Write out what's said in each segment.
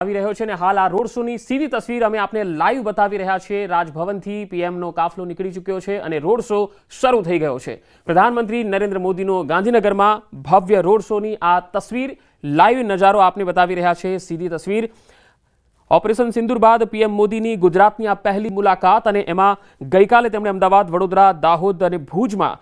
આવી રહ્યો છે ને હાલ આ રોડ શોની સીધી તસવીર અમે આપને લાઈવ બતાવી રહ્યા છીએ। રાજભવનથી પીએમનો કાફલો નીકળી ચૂક્યો છે અને રોડ શો શરૂ થઈ ગયો છે। પ્રધાનમંત્રી નરેન્દ્ર મોદીનો ગાંધીનગરમાં ભવ્ય રોડ શોની આ તસવીર લાઈવ નજારો આપને બતાવી રહ્યા છે। સીધી તસવીર ઓપરેશન સિંદૂર બાદ પીએમ મોદીની ગુજરાતની આ પહેલી મુલાકાત અને એમાં ગઈકાલે તેમણે અમદાવાદ, વડોદરા, દાહોદ અને ભુજમાં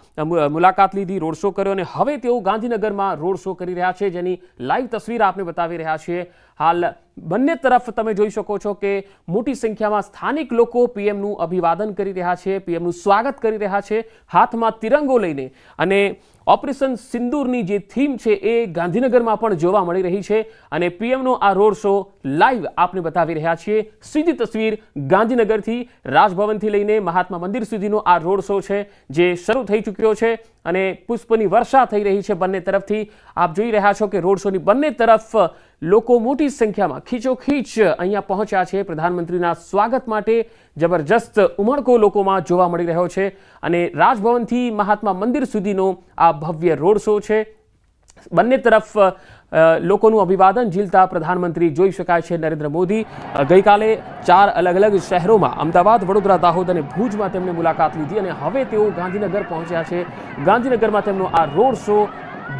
મુલાકાત લીધી, રોડ શો કર્યો અને હવે તેઓ ગાંધીનગરમાં રોડ શો કરી રહ્યા છે, જેની લાઈવ તસવીર આપને બતાવી રહ્યા છીએ। હાલ બંને તરફ તમે જોઈ શકો છો કે મોટી સંખ્યામાં સ્થાનિક લોકો પીએમનું અભિવાદન કરી રહ્યા છે, પીએમનું સ્વાગત કરી રહ્યા છે હાથમાં તિરંગો લઈને। અને ઓપરેશન સિંદૂરની જે થીમ છે એ ગાંધીનગરમાં પણ જોવા મળી રહી છે અને પીએમનો આ રોડ શો લાઈવ આપને બતાવી રહ્યા છીએ। સીધી તસવીર ગાંધીનગરથી રાજભવનથી લઈને મહાત્મા મંદિર સુધીનો આ રોડ શો છે જે શરૂ થઈ ચૂક્યો છે અને પુષ્પની વર્ષા થઈ રહી છે બંને તરફથી। આપ જોઈ રહ્યા છો કે રોડ શોની બંને તરફ લોકો મોટી સંખ્યામાં ખીચોખીચ અહીંયા પહોંચ્યા છે પ્રધાનમંત્રીના સ્વાગત માટે। જબરજસ્ત ઉમળકો લોકોમાં જોવા મળી રહ્યો છે અને રાજભવનથી મહાત્મા મંદિર સુધીનો આ ભવ્ય રોડ શો છે। બંને તરફ લોકોનું અભિવાદન ઝીલતા પ્રધાનમંત્રી જોઈ શકાય છે। નરેન્દ્ર મોદી ગઈકાલે 4 અલગ અલગ શહેરોમાં અમદાવાદ, વડોદરા, દાહોદ અને ભુજમાં તેમણે મુલાકાત લીધી અને હવે તેઓ ગાંધીનગર પહોંચ્યા છે। ગાંધીનગરમાં તેમનો આ રોડ શો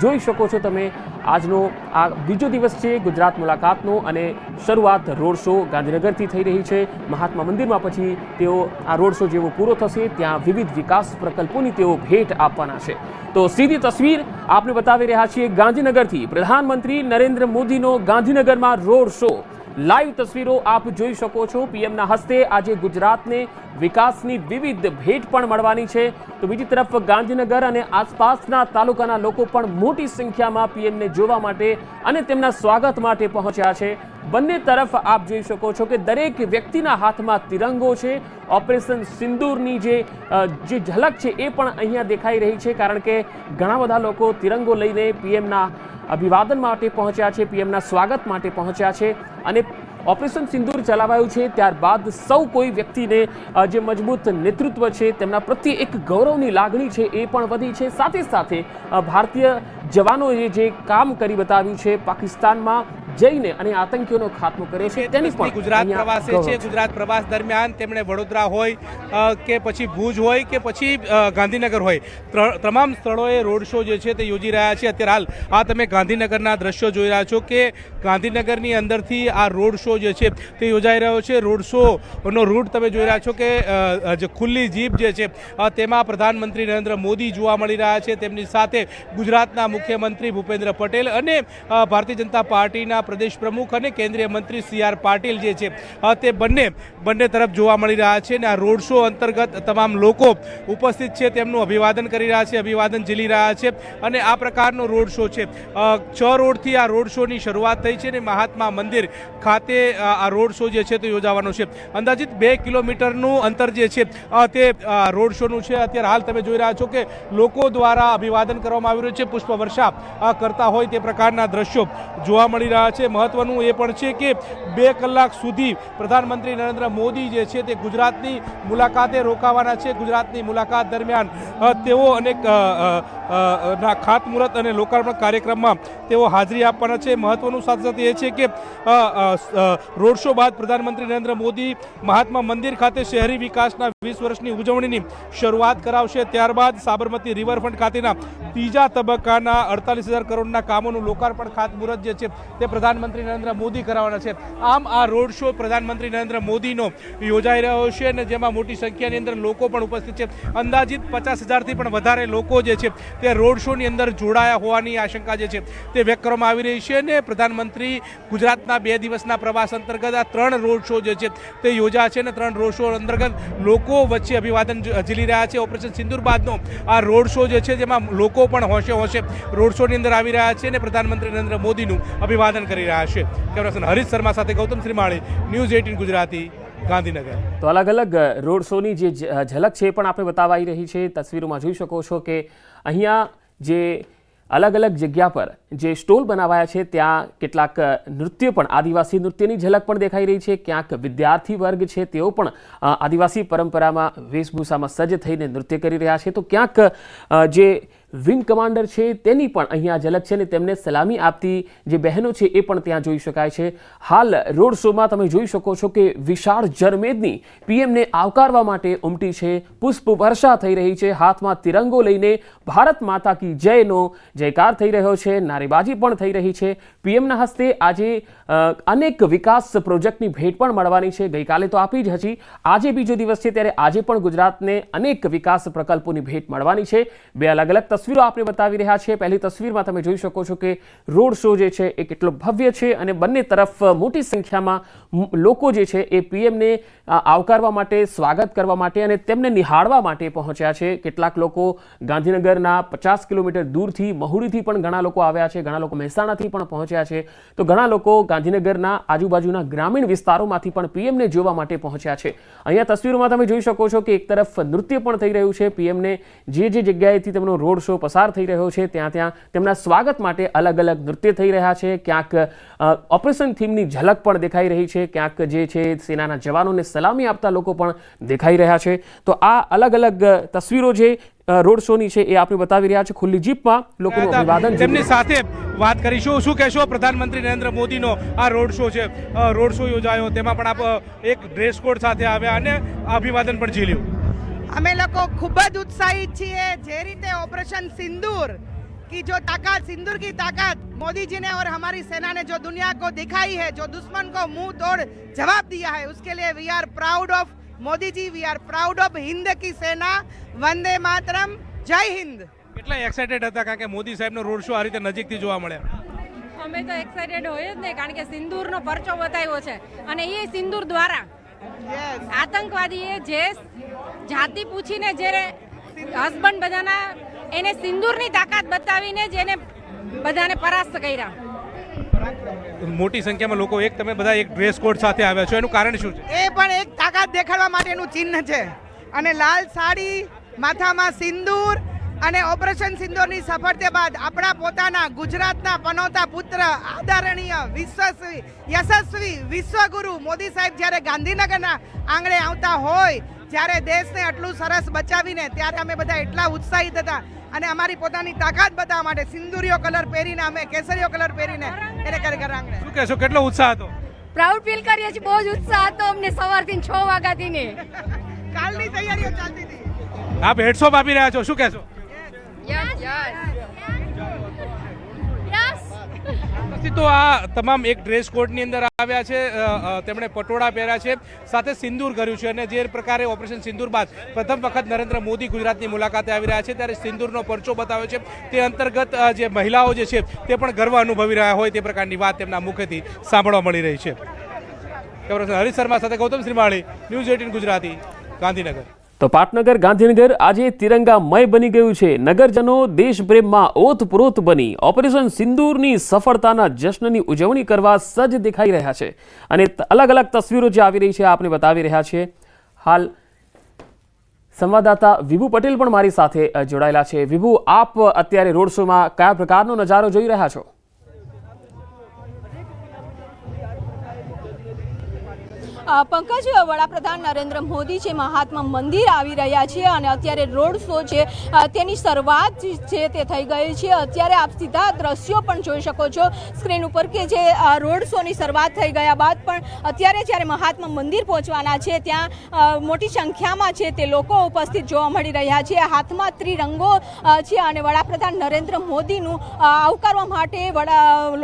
જોઈ શકો છો તમે। આજનો આ બીજો દિવસ છે ગુજરાત મુલાકાતનો અને શરૂઆત રોડ શો ગાંધીનગરથી થઈ રહી છે। મહાત્મા મંદિરમાં પછી તેઓ આ રોડ શો જેવો પૂરો થશે ત્યાં વિવિધ વિકાસ પ્રકલ્પોની તેઓ ભેટ આપવાના છે। તો સીધી તસવીર આપને બતાવી રહ્યા છીએ ગાંધીનગરથી પ્રધાનમંત્રી નરેન્દ્ર મોદીનો ગાંધીનગરમાં રોડ શો। લાઈવ તસવીરો આપ જોઈ શકો છો। પીએમના હસ્તે આજે ગુજરાતને વિકાસની વિવિધ ભેટ પણ મળવાની છે તો બીજી તરફ ગાંધીનગર અને આસપાસના તાલુકાના લોકો પણ મોટી સંખ્યામાં પીએમને જોવા માટે અને તેમના સ્વાગત માટે પહોંચ્યા છે। બંને તરફ આપ જોઈ શકો છો કે દરેક વ્યક્તિના હાથમાં તિરંગો છે। ઓપરેશન સિંદૂરની જે ઝલક છે એ પણ અહીંયા દેખાઈ રહી છે કારણ કે ઘણા બધા લોકો તિરંગો લઈને પીએમના અભિવાદન માટે પહોંચ્યા છે, પીએમના સ્વાગત માટે પહોંચ્યા છે અને ઓપરેશન સિંદૂર ચલાવાયું છે ત્યારબાદ સૌ કોઈ વ્યક્તિને જે મજબૂત નેતૃત્વ છે તેમના પ્રત્યે એક ગૌરવની લાગણી છે એ પણ વધી છે। સાથે સાથે ભારતીય જવાનોએ જે કામ કરી બતાવ્યું છે પાકિસ્તાનમાં જઈને અને આતંકીઓનો ખાત્મો કર્યો છે તેની પણ ગુજરાત પ્રવાસે છે। ગુજરાત પ્રવાસ દરમિયાન તેમણે વડોદરા હોય કે પછી ભુજ હોય કે પછી ગાંધીનગર હોય તમામ સ્થળોએ રોડ શો જે છે તે યોજી રહ્યા છે। અત્યારે હાલ આ તમે ગાંધીનગરના દ્રશ્યો જોઈ રહ્યા છો કે ગાંધીનગરની અંદરથી આ રોડ શો જે છે તે યોજાઈ રહ્યો છે। રોડ શોનો રૂટ તમે જોઈ રહ્યા છો કે જે ખુલ્લી જીપ જે છે તેમાં પ્રધાનમંત્રી નરેન્દ્ર મોદી જોવા મળી રહ્યા છે, તેમની સાથે ગુજરાતના મુખ્યમંત્રી ભૂપેન્દ્ર પટેલ અને ભારતીય જનતા પાર્ટીના પ્રદેશ પ્રમુખ અને કેન્દ્રીય મંત્રી CR પાટીલ જે છે તે બંને તરફ જોવા મળી રહ્યા છે અને આ રોડ શો અંતર્ગત તમામ લોકો ઉપસ્થિત છે તેમનું અભિવાદન કરી રહ્યા છે, અભિવાદન ઝીલી રહ્યા છે અને આ પ્રકારનો રોડ શો છે। 6 રોડથી આ રોડ શોની શરૂઆત થઈ છે અને મહાત્મા મંદિર ખાતે આ રોડ શો જે છે તે યોજાવાનો છે। અંદાજિત 2 કિલોમીટરનું અંતર જે છે તે રોડ શોનું છે। અત્યારે હાલ તમે જોઈ રહ્યા છો કે લોકો દ્વારા અભિવાદન કરવામાં આવી રહ્યું છે, પુષ્પ વર્ષા કરતા હોય તે પ્રકારના દ્રશ્યો જોવા મળી રહ્યા છે। મહત્વનું એ પણ છે કે 2 કલાક સુધી પ્રધાનમંત્રી નરેન્દ્ર મોદી જે છે તે ગુજરાતની મુલાકાતે રોકાવાના છે। ગુજરાતની મુલાકાત દરમિયાન તેઓ અનેક ના ખાતમુહૂર્ત અને લોકાર્પણ કાર્યક્રમમાં તેઓ હાજરી આપવાના છે। મહત્વનું સાથે સાથે એ છે કે રોડ શો બાદ પ્રધાનમંત્રી નરેન્દ્ર મોદી મહાત્મા મંદિર ખાતે શહેરી વિકાસના 20 વર્ષની ઉજવણીની શરૂઆત કરાવશે। ત્યારબાદ સાબરમતી રિવરફ્રન્ટ ખાતેના ત્રીજા તબક્કાના 48,000 કરોડના કામોનું લોકાર્પણ ખાતમુહૂર્ત જે છે તે પ્રધાનમંત્રી નરેન્દ્ર મોદી કરાવવાના છે। આમ આ રોડ શો પ્રધાનમંત્રી નરેન્દ્ર મોદીનો યોજાઈ રહ્યો છે અને જેમાં મોટી સંખ્યાની અંદર લોકો પણ ઉપસ્થિત છે। અંદાજિત 50,000થી પણ વધારે લોકો જે છે તે રોડ શોની અંદર જોડાયા હોવાની આશંકા જે છે તે વ્યક્ત કરવામાં આવી રહી છે અને પ્રધાનમંત્રી ગુજરાતના 2 દિવસના પ્રવાસ અંતર્ગત આ 3 રોડ શો જે છે તે યોજાયા છે અને 3 રોડ શો અંતર્ગત લોકો વચ્ચે અભિવાદન ઝીલી રહ્યા છે। ઓપરેશન સિંદૂર બાદનો આ રોડ શો જે છે જેમાં લોકો પણ હોશે રોડ શોની અંદર આવી રહ્યા છે અને પ્રધાનમંત્રી નરેન્દ્ર મોદીનું અભિવાદન કરી રહ્યા છે। કેમેરાપર્સન હરીશ શર્મા સાથે ગૌતમ શ્રીમાળી, ન્યૂઝ 18 ગુજરાતી, ગાંધીનગર। તો અલગ અલગ રોડ શોની જે ઝલક છે પણ આપણે બતાવાઈ રહી છે। તસવીરોમાં જોઈ શકો છો કે અહીંયા જે અલગ અલગ જગ્યા પર જે સ્ટોલ બનાવાયા છે ત્યાં કેટલાક નૃત્ય પણ આદિવાસી નૃત્યની ઝલક પણ દેખાઈ રહી છે। ક્યાંક વિદ્યાર્થી વર્ગ છે તેઓ પણ આદિવાસી પરંપરામાં વેશભૂષામાં સજ્જ થઈને નૃત્ય કરી રહ્યા છે તો ક્યાંક જે વિંગ કમાન્ડર છે તેની પણ અહીંયા ઝલક છે અને તેમને સલામી આપતી જે બહેનો છે એ પણ ત્યાં જોઈ શકાય છે. હાલ રોડ શોમાં તમે જોઈ શકો છો કે વિશાળ જનમેદની પીએમને આવકારવા માટે ઉમટી છે. પુષ્પ વર્ષા થઈ રહી છે. હાથમાં તિરંગો લઈને ભારત માતા કી જયનો જયકાર થઈ રહ્યો છે. નારેબાજી પણ થઈ રહી છે. પીએમના હસ્તે આજે અનેક વિકાસ પ્રોજેક્ટની ભેટ પણ મળવાની છે. ગઈકાલે તો આપી જ હતી, આજે બીજો દિવસ છે ત્યારે આજે પણ ગુજરાતને અનેક વિકાસ પ્રકલ્પોની ભેટ મળવાની છે. બે અલગ અલગ તસવીરો આપણે બતાવી રહ્યા છીએ. પહેલી તસવીરમાં તમે જોઈ શકો છો કે રોડ શો જે છે એ કેટલો ભવ્ય છે અને બંને તરફ મોટી સંખ્યામાં લોકો જે છે એ પીએમને આવકારવા માટે, સ્વાગત કરવા માટે અને તેમને નિહાળવા માટે પહોંચ્યા છે. કેટલાક લોકો ગાંધીનગરના 50 કિલોમીટર દૂરથી, મહુડીથી પણ ઘણા લોકો આવ્યા છે. ઘણા લોકો મહેસાણાથી પણ પહોંચ્યા છે. તો ઘણા લોકો ગાંધીનગરના આજુબાજુના ગ્રામીણ વિસ્તારોમાંથી પણ પીએમને જોવા માટે પહોંચ્યા છે. અહીંયા તસવીરોમાં તમે જોઈ શકો છો કે એક તરફ નૃત્ય પણ થઈ રહ્યું છે. પીએમને જે જગ્યાએથી તેમનો રોડ શો પસાર થઈ રહ્યો છે ત્યાં તેમના સ્વાગત માટે અલગ અલગ નૃત્ય થઈ રહ્યા છે. ક્યાંક ઓપરેશન થીમની ઝલક પણ દેખાઈ રહી છે. ક્યાંક જે છે સેનાના જવાનોને સલામી આપતા લોકો પણ દેખાઈ રહ્યા છે. તો આ અલગ અલગ તસવીરો જે રોડ શોની છે એ આપણે બતાવી રહ્યા છે. ખુલ્લી જીપમાં લોકોનું અભિવાદન. તેમની સાથે વાત કરીશું. શું કહેશો પ્રધાનમંત્રી નરેન્દ્ર મોદીનો આ રોડ શો છે, રોડ શો યોજાયો, તેમાં પણ આપ એક ડ્રેસ કોડ સાથે આવ્યા અને અભિવાદન પણ ઝીલ્યું. અમે લોકો ખૂબ જ ઉત્સાહિત છીએ. જે રીતે ऑपरेशन सिंदूर की जो ताकत, सिंदूर की ताकत मोदी जी ने और हमारी सेना ने जो दुनिया को दिखाई है, जो दुश्मन को मुंह तोड़ जवाब दिया है, उसके लिए we are proud of Modi ji, we are proud of Hind की सेना. वंदे मातरम, जय हिंद. કેટલા એક્સાઇટેડ હતા કારણ કે મોદી સાહેબનો રોડ શો આ રીતે નજીકથી જોવા મળ્યા? અમે તો એક્સાઇટેડ હોય જ ને, કારણ કે સિંદૂરનો પરચો બતાવ્યો છે અને એ સિંદૂર દ્વારા આતંકવાદીએ જે જાતિ પૂછીને જે હસબન્ડ બધાના એને સિંદૂરની તાકાત બતાવીને જેને બધાને પરાસ્ત કર્યા. મોટી સંખ્યામાં લોકો તમે બધા એક ડ્રેસ કોડ સાથે આવ્યા છો, એનું કારણ શું છે? એ પણ એક તાકાત દેખાડવા માટેનું ચિહ્ન છે. અને લાલ સાડી, માથામાં સિંદૂર અને ઓપરેશન સિંદૂરની સફળતા બાદ આપણા પોતાના ગુજરાતના પનોતા પુત્ર, આદરણીય, યશસ્વી વિશ્વગુરુ મોદી સાહેબ જ્યારે ગાંધીનગરના આંગણે આવતા હોય, જ્યારે દેશને આટલું સરસ બચાવીને, ત્યારે અમે બધા એટલા ઉત્સાહિત હતા અને અમારી પોતાની તાકાત બતાવવા માટે સિંદૂરીયો કલર પહેરીને, અમે કેસરીયો કલર પહેરીને એને ખરેખર આંગણે. શું કહેશો, કેટલો ઉત્સાહ હતો? પ્રાઉડ ફીલ કરીએ છીએ, બહુ જ ઉત્સાહ હતો અમને સવારથી 6 વાગ્યાથી ને. કાલની તૈયારીઓ ચાલતી હતી. આપ હેડસોપ આપી રહ્યા છો, શું કહેશો? તો આ તમામ એક ડ્રેસ કોડની અંદર આવ્યા છે. તેમણે પટોળા પહેર્યા છે, સાથે સિંદૂર કર્યું છે અને જે પ્રકારે ઓપરેશન સિંદૂર બાદ પ્રથમ વખત નરેન્દ્ર મોદી ગુજરાતની મુલાકાતે આવી રહ્યા છે ત્યારે સિંદૂરનો પરચો બતાવ્યો છે. તે અંતર્ગત જે મહિલાઓ જે છે તે પણ ગર્વ અનુભવી રહ્યા હોય તે પ્રકારની વાત તેમના મુખેથી સાંભળવા મળી રહી છે. હરીશ શર્મા સાથે ગૌતમ શ્રીમાળી, ન્યૂઝ 18 ગુજરાતી, ગાંધીનગર. તો પાટનગર ગાંધીનગર આજે તિરંગામય બની ગયું છે. નગરજનો દેશપ્રેમમાં ઓતપ્રોત બની ઓપરેશન સિંદૂરની સફળતાના જશ્નની ઉજવણી કરવા સજ્જ દેખાઈ રહ્યા છે અને અલગ અલગ તસવીરો જે આવી રહી છે આપણે બતાવી રહ્યા છીએ. હાલ સંવાદદાતા વિભુ પટેલ પણ મારી સાથે જોડાયેલા છે. વિભુ, આપ અત્યારે રોડ શોમાં કયા પ્રકારનો નજારો જોઈ રહ્યા છો? પંકજ, વડાપ્રધાન નરેન્દ્ર મોદી છે મહાત્મા મંદિર આવી રહ્યા છે અને અત્યારે રોડ શો છે તેની શરૂઆત છે તે થઈ ગઈ છે. અત્યારે આપ સીધા દ્રશ્યો પણ જોઈ શકો છો સ્ક્રીન ઉપર કે જે રોડ શોની શરૂઆત થઈ ગયા બાદ પણ અત્યારે જ્યારે મહાત્મા મંદિર પહોંચવાના છે ત્યાં મોટી સંખ્યામાં છે તે લોકો ઉપસ્થિત જોવા મળી રહ્યા છે. હાથમાં ત્રિરંગો છે અને વડાપ્રધાન નરેન્દ્ર મોદીનું આવકારવા માટે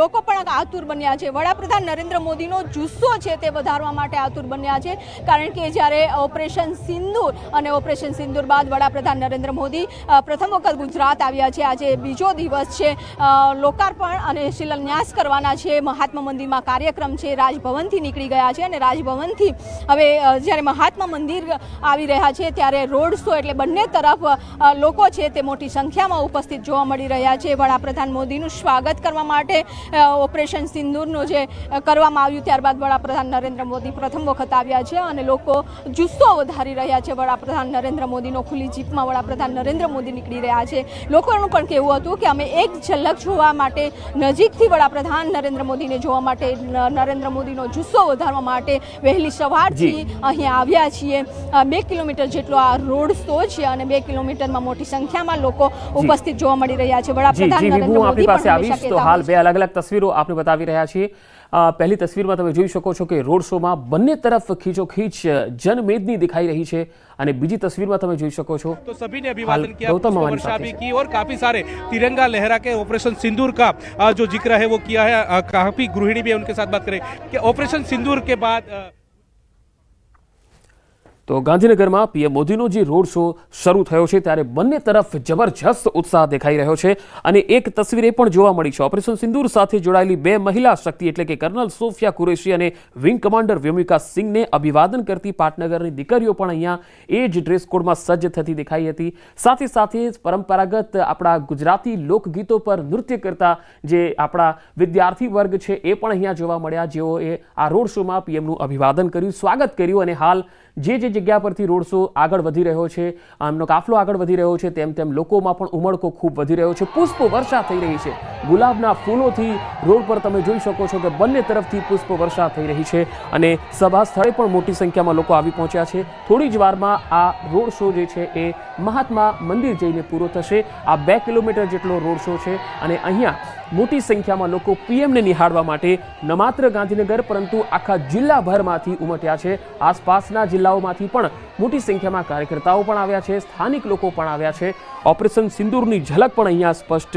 લોકો પણ આતુર બન્યા છે. વડાપ્રધાન નરેન્દ્ર મોદીનો જુસ્સો છે તે વધારવા માટે બન્યા છે, કારણ કે જ્યારે ઓપરેશન સિંદૂર અને ઓપરેશન સિંદૂર બાદ વડાપ્રધાન નરેન્દ્ર મોદી પ્રથમ વખત ગુજરાત આવ્યા છે. આજે બીજો દિવસ છે. લોકાર્પણ અને શિલાન્યાસ કરવાના છે. મહાત્મા મંદિરમાં કાર્યક્રમ છે. રાજભવનથી નીકળી ગયા છે અને રાજભવનથી હવે જ્યારે મહાત્મા મંદિર આવી રહ્યા છે ત્યારે રોડ શો એટલે બંને તરફ લોકો છે તે મોટી સંખ્યામાં ઉપસ્થિત જોવા મળી રહ્યા છે. વડાપ્રધાન મોદીનું સ્વાગત કરવા માટે ઓપરેશન સિંદૂરનું જે કરવામાં આવ્યું ત્યારબાદ વડાપ્રધાન નરેન્દ્ર મોદી પ્રથમ પ્રથમ વખત આવ્યા છે અને લોકો જુસ્સો વધારી રહ્યા છે. વડાપ્રધાન નરેન્દ્ર મોદીનો ખુલ્લી જીપમાં વડાપ્રધાન નરેન્દ્ર મોદી નીકળી રહ્યા છે. લોકોનું પણ કહેવું હતું કે અમે એક ઝલક જોવા માટે, નજીકથી વડાપ્રધાન નરેન્દ્ર મોદીને જોવા માટે, નરેન્દ્ર મોદીનો જુસ્સો વધારવા માટે વહેલી સવારથી અહીંયા આવ્યા છીએ. 2 કિલોમીટર જેટલો આ રોડ શો છે અને 2 કિલોમીટરમાં મોટી સંખ્યામાં લોકો ઉપસ્થિત જોવા મળી રહ્યા છે. વડાપ્રધાન નરેન્દ્ર મોદી પાસે આવીશ તો હાલ બે અલગ અલગ તસવીરો આપણે બતાવી રહ્યા છીએ. પહેલી તસવીરમાં તમે જોઈ શકો છો કે રોડ શોમાં બંને તરફ ખીચોખીચ જનમેદની दिखाई रही है અને બીજી તસવીરમાં તમે જોઈ શકો છો तो सभी ने अभिवादन किया, वर्षा भी की और काफी सारे तिरंगा लहरा के ऑपरेशन सिंदूर का जो जिक्र है वो किया है. काफी गृहिणी भी उनके साथ बात करें कि ऑपरेशन सिंदूर के बाद તો ગાંધીનગરમાં પીએમ મોદીનો જે રોડ શો શરૂ થયો છે ત્યારે બંને તરફ જબરજસ્ત ઉત્સાહ દેખાઈ રહ્યો છે અને એક તસવીર એ પણ જોવા મળી છે. ઓપરેશન સિંદૂર સાથે જોડાયેલી 2 મહિલા શક્તિ એટલે કે કર્નલ સોફિયા કુરેશી અને વિંગ કમાન્ડર વ્યોમિકા સિંહને અભિવાદન કરતી પાટનગરની દીકરીઓ પણ અહીંયા એ જ ડ્રેસ કોડમાં સજ્જ થતી દેખાઈ હતી. સાથે સાથે પરંપરાગત આપણા ગુજરાતી લોકગીતો પર નૃત્ય કરતા જે આપણા વિદ્યાર્થી વર્ગ છે એ પણ અહીંયા જોવા મળ્યા, જેઓએ આ રોડ શોમાં પીએમનું અભિવાદન કર્યું, સ્વાગત કર્યું અને હાલ જે જગ્યા પરથી રોડ શો આગળ વધી રહ્યો છે, આમનો કાફલો આગળ વધી રહ્યો છે, તેમ લોકોમાં પણ ઉમળકો ખૂબ વધી રહ્યો છે. પુષ્પ વર્ષા થઈ રહી છે. ગુલાબના ફૂલોથી રોડ પર તમે જોઈ શકો છો કે બંને તરફથી પુષ્પ વર્ષા થઈ રહી છે અને સભા સ્થળે પણ મોટી સંખ્યામાં લોકો આવી પહોંચ્યા છે. થોડી જ વારમાં આ રોડ શો જે છે એ મહાત્મા મંદિર જઈને પૂરો થશે. આ 2 કિલોમીટર જેટલો રોડ શો છે અને અહીંયા મોટી સંખ્યામાં લોકો પીએમને નિહાળવા માટે ન માત્ર ગાંધીનગર પરંતુ આખા જિલ્લાભરમાંથી ઉમટ્યા છે. આસપાસના જિલ્લાઓમાંથી પણ મોટી સંખ્યામાં કાર્યકર્તાઓ પણ આવ્યા છે, સ્થાનિક લોકો પણ આવ્યા છે. ઓપરેશન સિંદૂરની ઝલક પણ અહીંયા સ્પષ્ટ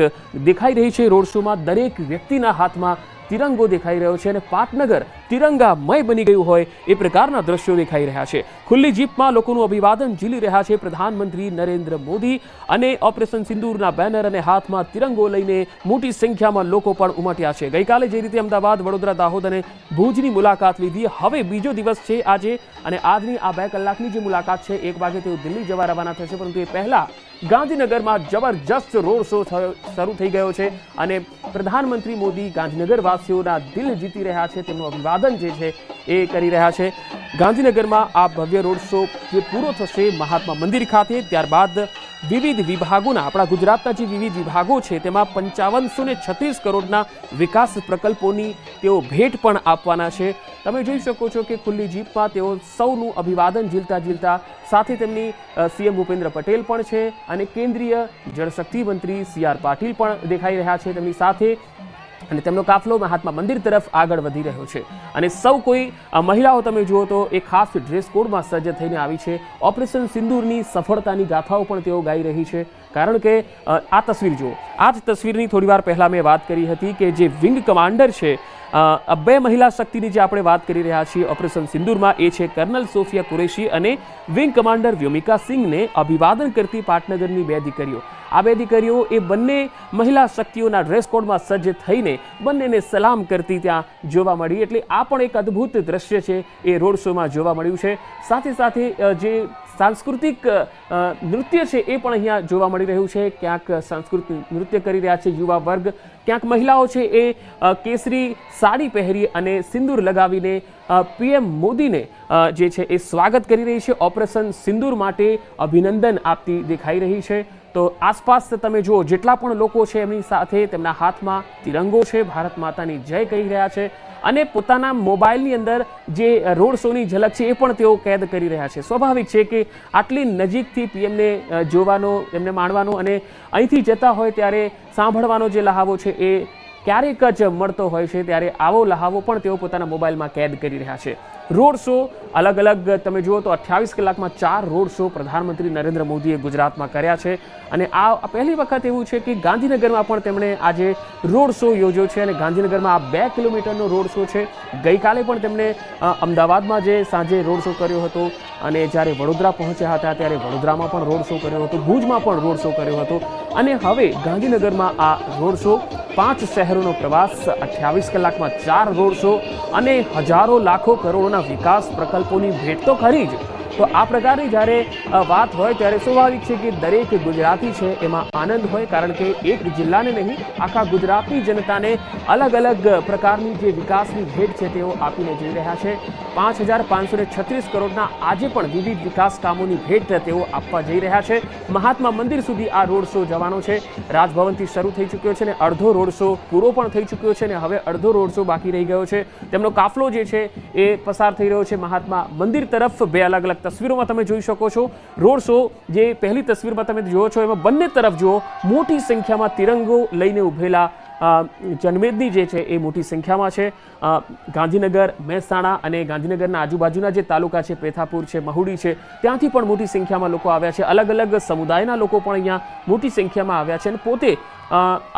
દેખાઈ રહી છે. રોડ શોમાં દરેક વ્યક્તિના હાથમાં તિરંગો દેખાઈ રહ્યો છે અને પાટનગર તિરંગામય બની ગયું હોય એ પ્રકારના દ્રશ્યો દેખાઈ રહ્યા છે. ખુલ્લી જીપમાં લોકોનું અભિવાદન ઝીલી રહ્યા છે પ્રધાનમંત્રી નરેન્દ્ર મોદી અને ઓપરેશન સિંદૂરના બેનર અને હાથમાં તિરંગો લઈને મોટી સંખ્યામાં લોકો પણ ઉમટ્યા છે. ગઈકાલે જે રીતે અમદાવાદ, વડોદરા, દાહોદ અને ભુજની મુલાકાત લીધી, હવે બીજો દિવસ છે આજે અને આજની આ 2 કલાકની જે મુલાકાત છે 1 વાગે તેઓ દિલ્હી જવા રવાના થશે, પરંતુ એ પહેલા ગાંધીનગરમાં જબરજસ્ત રોડ શો શરૂ થઈ ગયો છે અને પ્રધાનમંત્રી મોદી ગાંધીનગર વાસીઓના દિલ જીતી રહ્યા છે. તેમનું અભિવાદન જે છે એ કરી રહ્યા છે. ગાંધીનગરમાં આ ભવ્ય રોડ શો જે પૂરો થશે મહાત્મા મંદિર ખાતે, ત્યારબાદ વિવિધ વિભાગોના, આપણા ગુજરાતના જે વિવિધ વિભાગો છે તેમાં 5536 કરોડના વિકાસ પ્રકલ્પોની તેઓ ભેટ પણ આપવાના છે. તમે જોઈ શકો છો કે ખુલ્લી જીપમાં તેઓ સૌનું અભિવાદન ઝીલતા સાથે તેમની સીએમ ભૂપેન્દ્ર પટેલ પણ છે અને કેન્દ્રીય જળશક્તિ મંત્રી CR પાટીલ પણ દેખાઈ રહ્યા છે તેમની સાથે અને તેમનો કાફલો મહાત્મા મંદિર તરફ આગળ વધી રહ્યો છે અને સૌ કોઈ મહિલાઓ તમે જુઓ તો એક ખાસ ડ્રેસ કોડમાં સજ્જ થઈને આવી છે. ઓપરેશન સિંદૂરની સફળતાની ગાથાઓ પણ તેઓ ગાઈ રહી છે, કારણ કે આ તસવીર જુઓ. આ જ તસવીરની થોડી વાર પહેલા મેં વાત કરી હતી કે જે વિંગ કમાન્ડર છે, 2 મહિલા શક્તિની જે આપણે વાત કરી રહ્યા છીએ ઓપરેશન સિંદૂરમાં, એ છે કર્નલ સોફિયા કુરેશી અને વિંગ કમાન્ડર વ્યોમિકા સિંહને અભિવાદન કરતી પાટનગરની 2 દીકરીઓ. આ 2 દીકરીઓ એ બંને મહિલા શક્તિઓના ડ્રેસ કોડમાં સજ્જ થઈને બંનેને સલામ કરતી ત્યાં જોવા મળી. એટલે આ પણ એક અદ્ભુત દ્રશ્ય છે એ રોડ શોમાં જોવા મળ્યું છે. સાથે સાથે જે સાંસ્કૃતિક નૃત્ય છે એ પણ અહીંયા જોવા મળી રહ્યું છે. ક્યાંક સાંસ્કૃતિક નૃત્ય કરી રહ્યા છે યુવા વર્ગ, ક્યાંક મહિલાઓ છે એ કેસરી સાડી પહેરી અને સિંદૂર લગાવીને પીએમ મોદીને જે છે એ સ્વાગત કરી રહી છે. ઓપરેશન સિંદૂર માટે અભિનંદન આપતી દેખાઈ રહી છે. તો આસપાસ તમે જુઓ જેટલા પણ લોકો છે એમની સાથે તેમના હાથમાં તિરંગો છે, ભારત માતાની જય કહી રહ્યા છે અને પોતાના મોબાઈલની અંદર જે રોડ શોની ઝલક છે એ પણ તેઓ કેદ કરી રહ્યા છે. સ્વાભાવિક છે કે આટલી નજીકથી પીએમને જોવાનો, એમને માણવાનો અને અહીંથી જતા હોય ત્યારે સાંભળવાનો જે લહાવો છે એ ક્યારેક જ મળતો હોય છે, ત્યારે આવો લહાવો પણ તેઓ પોતાના મોબાઈલમાં કેદ કરી રહ્યા છે. રોડ શો અલગ અલગ તમે જુઓ તો 28 કલાકમાં 4 રોડ શો પ્રધાનમંત્રી નરેન્દ્ર મોદીએ ગુજરાતમાં કર્યા છે અને આ પહેલી વખત એવું છે કે ગાંધીનગરમાં પણ તેમણે આજે રોડ શો યોજ્યો છે અને ગાંધીનગરમાં આ 2 કિલોમીટરનો રોડ શો છે. ગઈકાલે પણ તેમણે અમદાવાદમાં જે સાંજે રોડ શો કર્યો હતો અને જ્યારે વડોદરા પહોંચ્યા હતા ત્યારે વડોદરામાં પણ રોડ શો કર્યો હતો, ભુજમાં પણ રોડ શો કર્યો હતો અને હવે ગાંધીનગરમાં આ રોડ શો 5 શહેરોનો પ્રવાસ, 28 કલાકમાં 4 રોડ શો અને હજારો લાખો કરોડોના વિકાસ પ્રકલ્પોની ભેટ તો ખરી જ, તો આ પ્રકારની જ્યારે વાત હોય ત્યારે સ્વાભાવિક છે કે દરેક ગુજરાતી છે એમાં આનંદ હોય, કારણ કે એક જિલ્લાને નહીં આખા ગુજરાતની જનતાને અલગ અલગ પ્રકારની જે વિકાસની ભેટ છે તેઓ આપીને જઈ રહ્યા છે. 5,536 કરોડના આજે પણ વિવિધ વિકાસ કામોની ભેટ તેઓ આપવા જઈ રહ્યા છે. મહાત્મા મંદિર સુધી આ રોડ શો જવાનો છે. રાજભવનથી શરૂ થઈ ચૂક્યો છે અને અડધો રોડ શો પૂરો પણ થઈ ચૂક્યો છે અને હવે અડધો રોડ શો બાકી રહી ગયો છે. તેમનો કાફલો જે છે એ પસાર થઈ રહ્યો છે મહાત્મા મંદિર તરફ. બે અલગ અલગ તસવીરોમાં તમે જોઈ શકો છો. રોડ શો જે પહેલી તસવીરમાં તમે જુઓ છો એમાં બંને તરફ જુઓ મોટી સંખ્યામાં તિરંગો લઈને ઉભેલા જનમેદની જે છે એ મોટી સંખ્યામાં છે. ગાંધીનગર, મહેસાણા અને ગાંધીનગરના આજુબાજુના જે તાલુકા છે, પેથાપુર છે, મહુડી છે, ત્યાંથી પણ મોટી સંખ્યામાં લોકો આવ્યા છે. અલગ અલગ સમુદાયના લોકો પણ અહીંયા મોટી સંખ્યામાં આવ્યા છે અને પોતે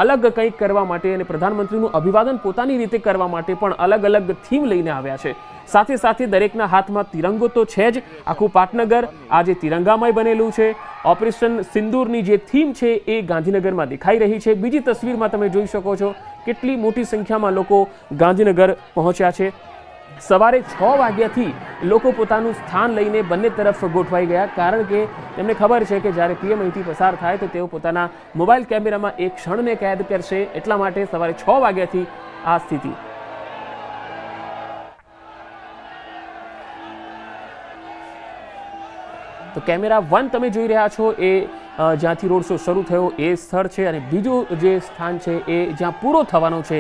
અલગ કંઈક કરવા માટે અને પ્રધાનમંત્રીનું અભિવાદન પોતાની રીતે કરવા માટે પણ અલગ અલગ થીમ લઈને આવ્યા છે. સાથે સાથે દરેકના હાથમાં તિરંગો તો છે જ. આખું પાટનગર આજે તિરંગામય બનેલું છે. ઓપરેશન સિંદૂરની જે થીમ છે એ ગાંધીનગરમાં દેખાઈ રહી છે. બીજી તસવીરમાં તમે જોઈ શકો છો કેટલી મોટી સંખ્યામાં લોકો ગાંધીનગર પહોંચ્યા છે. સવારે 6 વાગ્યાથી લોકો પોતાનું સ્થાન લઈને બંને તરફ ગોઠવાઈ ગયા, કારણ કે તેમને ખબર છે કે જ્યારે પીએમ અહીંથી પસાર થાય તો તેઓ પોતાના મોબાઈલ કેમેરામાં એક ક્ષણને કેદ કરશે. એટલા માટે સવારે 6 વાગ્યાથી આ સ્થિતિ. તો કેમેરા 1 તમે જોઈ રહ્યા છો એ જ્યાંથી રોડ શો શરૂ થયો એ સ્થળ છે અને બીજું જે સ્થાન છે એ જ્યાં પૂરો થવાનો છે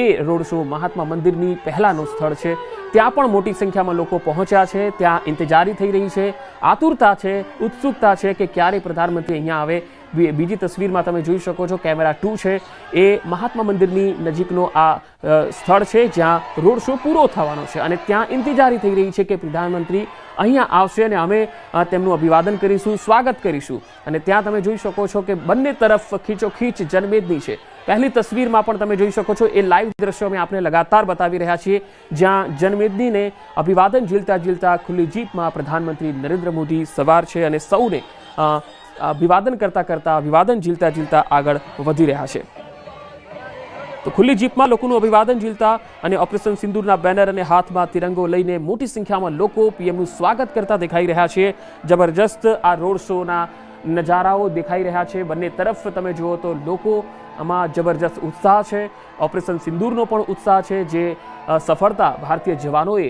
એ રોડ શો મહાત્મા મંદિરની પહેલાંનું સ્થળ છે. ત્યાં પણ મોટી સંખ્યામાં લોકો પહોંચ્યા છે. ત્યાં ઇંતજારી થઈ રહી છે, આતુરતા છે, ઉત્સુકતા છે કે ક્યારે પ્રધાનમંત્રી અહીંયા આવે. બીજી તસવીરમાં તમે જોઈ શકો છો કેમેરા 2 છે એ મહાત્મા મંદિરની નજીકનો આ સ્થળ છે જ્યાં રોડ શો પૂરો થવાનો છે અને ત્યાં ઇંતજારી થઈ રહી છે કે પ્રધાનમંત્રી અહીંયા આવશે અને અમે તેમનું અભિવાદન કરીશું, સ્વાગત કરીશું. અને ત્યાં તમે જોઈ શકો છો કે બંને તરફ ખીચોખીચ જનમેદની છે. પહેલી તસવીરમાં પણ તમે જોઈ શકો છો એ લાઈવ દ્રશ્યો અમે આપને લગાતાર બતાવી રહ્યા છીએ, જ્યાં જનમેદનીને અભિવાદન ઝીલતા ઝીલતા ખુલ્લી જીપમાં પ્રધાનમંત્રી નરેન્દ્ર મોદી સવાર છે અને સૌને અભિવાદન કરતા કરતા, અભિવાદન ઝીલતા ઝીલતા આગળ વધી રહ્યા છે. તો ખુલ્લી જીપમાં લોકોનું અભિવાદન ઝીલતા અને ઓપરેશન સિંદૂરના બેનર અને હાથમાં તિરંગો લઈને મોટી સંખ્યામાં લોકો પીએમનું સ્વાગત કરતા દેખાઈ રહ્યા છે. જબરજસ્ત આ રોડ શોના નજારાઓ દેખાઈ રહ્યા છે. બંને તરફ તમે જુઓ તો લોકો આમાં જબરજસ્ત ઉત્સાહ છે. ઓપરેશન સિંદૂરનો પણ ઉત્સાહ છે, જે સફળતા ભારતીય જવાનોએ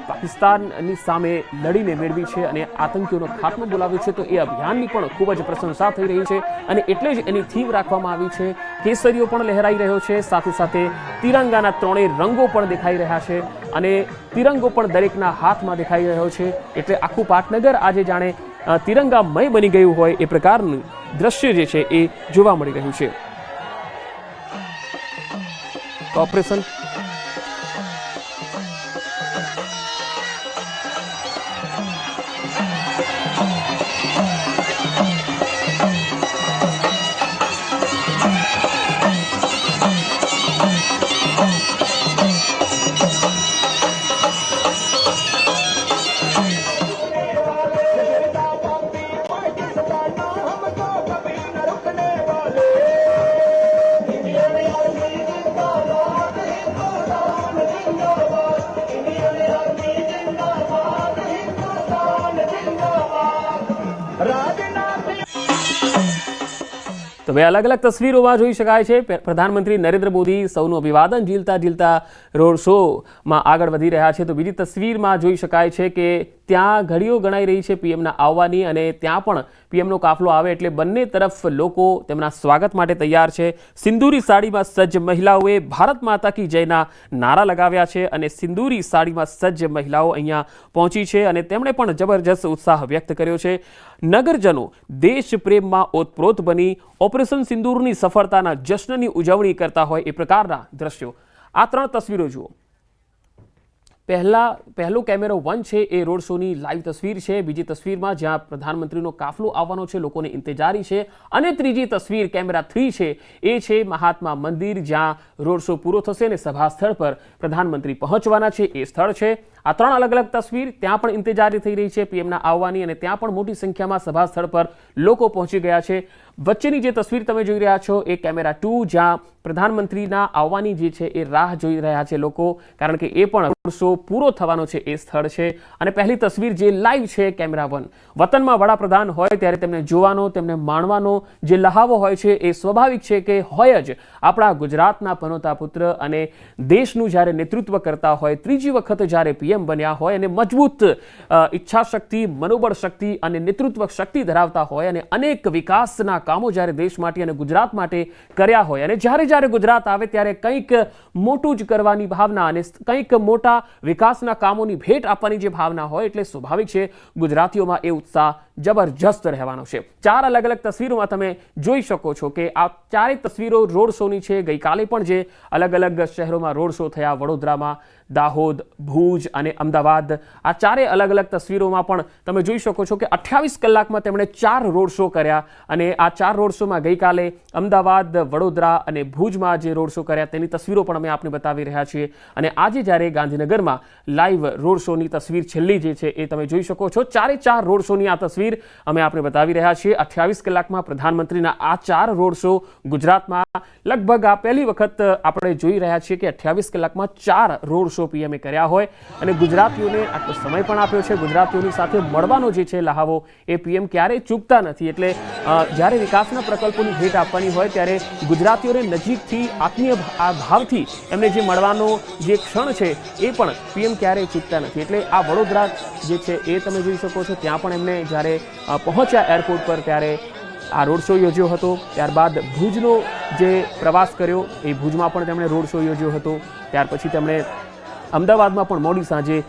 પાકિસ્તાનની સામે લડીને મેળવી છે અને આતંકીઓનો ખાત્મો બોલાવ્યો છે. તો એ અભિયાનની પણ ખૂબ જ પ્રશંસા થઈ રહી છે અને એટલે જ એની થીમ રાખવામાં આવી છે. કેસરીઓ પણ લહેરાઈ રહ્યો છે, સાથે સાથે તિરંગાના 3 રંગો પણ દેખાઈ રહ્યા છે અને તિરંગો પણ દરેકના હાથમાં દેખાઈ રહ્યો છે. એટલે આખું પાટનગર આજે જાણે તિરંગામય બની ગયું હોય એ પ્રકારનું દ્રશ્ય જે છે એ જોવા મળી રહ્યું છે. ઓપરેશન તો બે અલગ અલગ તસવીરોમાં જોઈ શકાય છે પ્રધાનમંત્રી નરેન્દ્ર મોદી સૌનું અભિવાદન ઝીલતા ઝીલતા રોડ શોમાં આગળ વધી રહ્યા છે. તો બીજી તસવીરમાં જોઈ શકાય છે કે ત્યાં ઘડીઓ ગણાઈ રહી છે પીએમના આવવાની અને ત્યાં પણ પીએમનો કાફલો આવે એટલે બંને તરફ લોકો તેમના સ્વાગત માટે તૈયાર છે. સિંદૂરી સાડીમાં સજ્જ મહિલાઓએ ભારત માતા કી જયના નારા લગાવ્યા છે અને સિંદૂરી સાડીમાં સજ્જ મહિલાઓ અહીંયા પહોંચી છે અને તેમણે પણ જબરજસ્ત ઉત્સાહ વ્યક્ત કર્યો છે. નગરજનો દેશ પ્રેમમાં ઓતપ્રોત બની ઓપરેશન સિંદૂરની સફળતાના જશ્નની ઉજવણી કરતા હોય એ પ્રકારના દ્રશ્યો. આ 3 તસવીરો જુઓ. પહેલો કેમેરો 1 છે એ રોડ શોની લાઈવ તસવીર છે. બીજી તસવીરમાં જ્યાં પ્રધાનમંત્રીનો કાફલો આવવાનો છે, લોકોને ઇંતજારી છે. અને ત્રીજી તસવીર કેમેરા 3 છે એ છે મહાત્મા મંદિર, જ્યાં રોડ શો પૂરો થશે અને સભા સ્થળ પર પ્રધાનમંત્રી પહોંચવાના છે એ સ્થળ છે. આ 3 અલગ અલગ તસવીર ત્યાં પણ ઇંતજારી થઈ રહી છે પીએમના આવવાની, અને ત્યાં પણ મોટી સંખ્યામાં સભા સ્થળ પર લોકો પહોંચી ગયા છે. વચ્ચેની જે તસવીર તમે જોઈ રહ્યા છો એ કેમેરા 2, જ્યાં પ્રધાનમંત્રીના આવવાની જે છે એ રાહ જોઈ રહ્યા છે લોકો, કારણ કે એ પણ રોડ શો પૂરો થવાનો છે એ સ્થળ છે. અને પહેલી તસવીર જે લાઈવ છે કેમેરા 1, વતનમાં વડાપ્રધાન હોય ત્યારે તેમને જોવાનો, તેમને માણવાનો જે લહાવો હોય છે એ સ્વાભાવિક છે કે હોય જ. આપણા ગુજરાતના પનોતા પુત્ર અને દેશનું જ્યારે નેતૃત્વ કરતા હોય, ત્રીજી વખત જ્યારે પીએમ બન્યા હોય અને મજબૂત ઈચ્છા શક્તિ, મનોબળ શક્તિ અને નેતૃત્વ શક્તિ ધરાવતા હોય અને અનેક વિકાસના કામો જ્યારે દેશ માટે અને ગુજરાત માટે કર્યા હોય, અને જ્યારે ગુજરાત આવે ત્યારે કંઈક મોટું જ કરવાની ભાવના અને કંઈક મોટા વિકાસના કામોની ભેટ આપવાની જે ભાવના હોય, એટલે સ્વાભાવિક છે ગુજરાતીઓમાં એ ઉત્સાહ જબરજસ્ત રહેવાનો છે. 4 અલગ અલગ તસવીરોમાં તમે જોઈ શકો છો કે આ 4 તસવીરો રોડ શોની છે. ગઈકાલે પણ જે અલગ અલગ શહેરોમાં રોડ શો થયા, વડોદરામાં, દાહોદ, ભુજ અને અમદાવાદ, આ 4 અલગ અલગ તસવીરોમાં પણ તમે જોઈ શકો છો કે 28 કલાકમાં તેમણે 4 રોડ શો કર્યા. અને આ 4 રોડ શોમાં ગઈકાલે અમદાવાદ, વડોદરા અને ભુજમાં જે રોડ શો કર્યા તેની તસવીરો પણ અમે આપને બતાવી રહ્યા છીએ. અને આજે જ્યારે ગાંધીનગરમાં લાઈવ રોડ શોની તસવીર છેલ્લી જે છે એ તમે જોઈ શકો છો. 4 રોડ શોની આ તસવીર અમે આપને બતાવી રહ્યા છીએ. 28 કલાકમાં પ્રધાનમંત્રીના આ 4 રોડ શો ગુજરાતમાં લગભગ આ પહેલી વખત આપણે જોઈ રહ્યા છીએ કે 28 કલાકમાં 4 રોડ શો પીએમએ કર્યા હોય, અને ગુજરાતીઓને આટલો સમય પણ આપ્યો છે. ગુજરાતીઓની સાથે મળવાનો જે છે લહાવો એ પીએમ ક્યારેય ચૂકતા નથી. એટલે જ્યારે વિકાસના પ્રકલ્પોની ભેટ આપવાની હોય ત્યારે ગુજરાતીઓને નજીકથી આત્મીય ભાવથી એમને જે મળવાનો જે ક્ષણ છે એ પણ પીએમ ક્યારેય ચૂકતા નથી. એટલે આ વડોદરા જે છે એ તમે જોઈ શકો છો, ત્યાં પણ એમને જ્યારે પહોંચ્યા એરપોર્ટ પર ત્યારે આ રોડ શો યોજ્યો હતો. ત્યારબાદ ભુજનો જે પ્રવાસ કર્યો એ ભુજમાં પણ તેમણે રોડ શો યોજ્યો હતો. ત્યાર પછી તેમણે અમદાવાદમાં પણ મોડી સાંજે